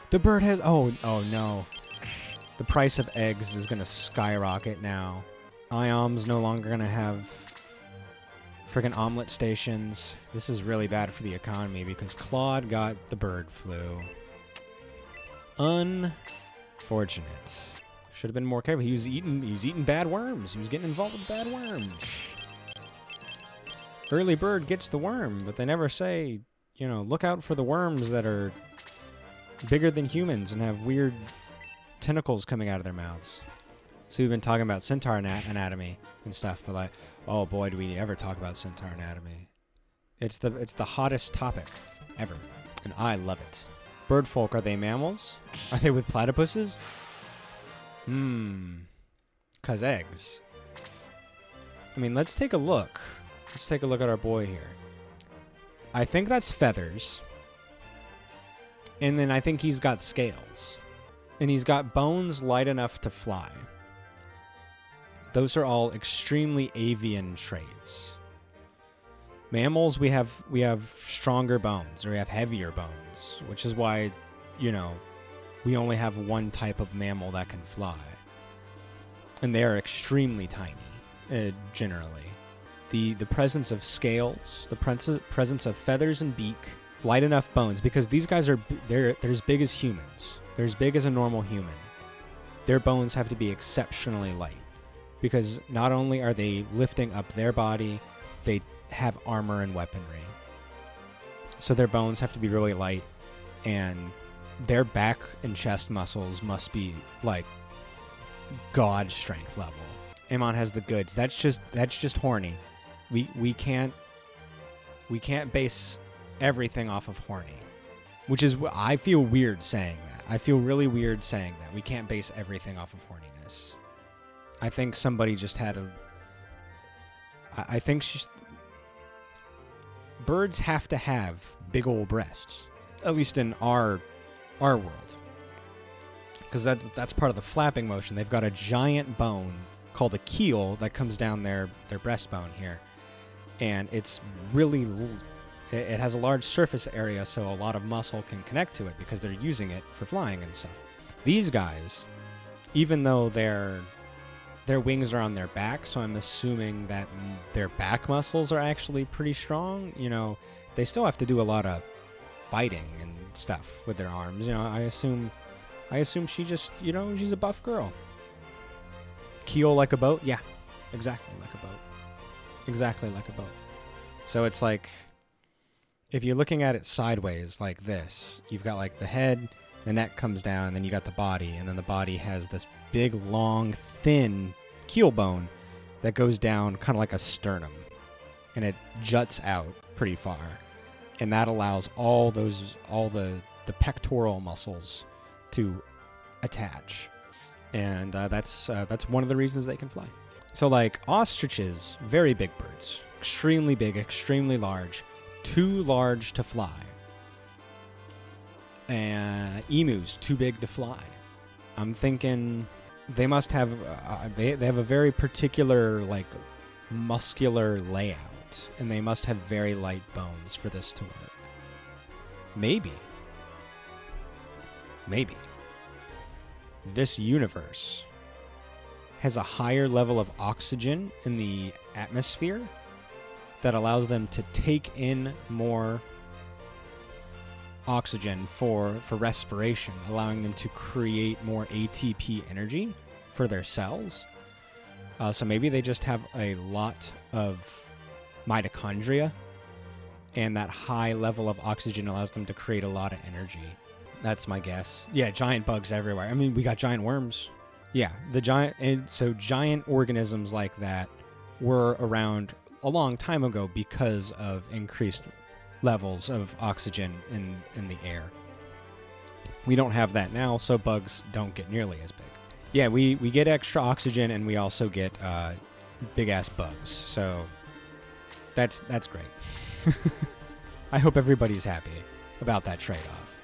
The bird has... Oh no. The price of eggs is going to skyrocket now. Iom's no longer going to have friggin' omelet stations. This is really bad for the economy because Claude got the bird flu. Unfortunate. Should have been more careful. He was eating bad worms. He was getting involved with bad worms. Early bird gets the worm, but they never say, you know, look out for the worms that are bigger than humans and have weird tentacles coming out of their mouths. So we've been talking about centaur anatomy and stuff, but like, oh boy, do we ever talk about centaur anatomy. It's the hottest topic ever, and I love it. Bird folk, are they mammals? Are they with platypuses? 'Cause eggs. I mean, let's take a look. Let's take a look at our boy here. I think that's feathers. And then I think he's got scales. And he's got bones light enough to fly. Those are all extremely avian traits. Mammals, we have stronger bones, or we have heavier bones, which is why, you know, we only have one type of mammal that can fly. And they are extremely tiny, generally. The presence of scales, the presence of feathers and beak, light enough bones, because these guys they're as big as humans. They're as big as a normal human. Their bones have to be exceptionally light, because not only are they lifting up their body, they have armor and weaponry. So their bones have to be really light, and their back and chest muscles must be like god strength level. Amon has the goods. That's just horny. We can't base everything off of horny, which is what I feel weird saying that. I feel really weird saying that. We can't base everything off of horniness. I think somebody just had I think birds have to have big old breasts, at least in our world, because that's part of the flapping motion. They've got a giant bone called a keel that comes down their breastbone here, and it's really it has a large surface area, so a lot of muscle can connect to it because they're using it for flying and stuff. These guys, even though their wings are on their back, so I'm assuming that their back muscles are actually pretty strong. You know, they still have to do a lot of fighting and stuff with their arms. You know, I assume she just, you know, she's a buff girl. Keel like a boat? Yeah, exactly like a boat. Exactly like a boat. So it's like, if you're looking at it sideways like this, you've got like the head, the neck comes down, then you got the body, and then the body has this big, long, thin keel bone that goes down kind of like a sternum, and it juts out pretty far, and that allows all the pectoral muscles to attach, and that's one of the reasons they can fly. So like ostriches, very big birds, extremely big, extremely large, too large to fly. And emus, too big to fly. I'm thinking they must have they have a very particular like muscular layout, and they must have very light bones for this to work. Maybe this universe has a higher level of oxygen in the atmosphere that allows them to take in more oxygen for respiration, allowing them to create more ATP energy for their cells. So maybe they just have a lot of mitochondria, and that high level of oxygen allows them to create a lot of energy. That's my guess. Yeah, giant bugs everywhere. I mean, we got giant worms. Yeah, so giant organisms like that were around a long time ago because of increased levels of oxygen in the air. We don't have that now, so bugs don't get nearly as big. Yeah, we get extra oxygen, and we also get big ass bugs. So that's great. I hope everybody's happy about that trade-off.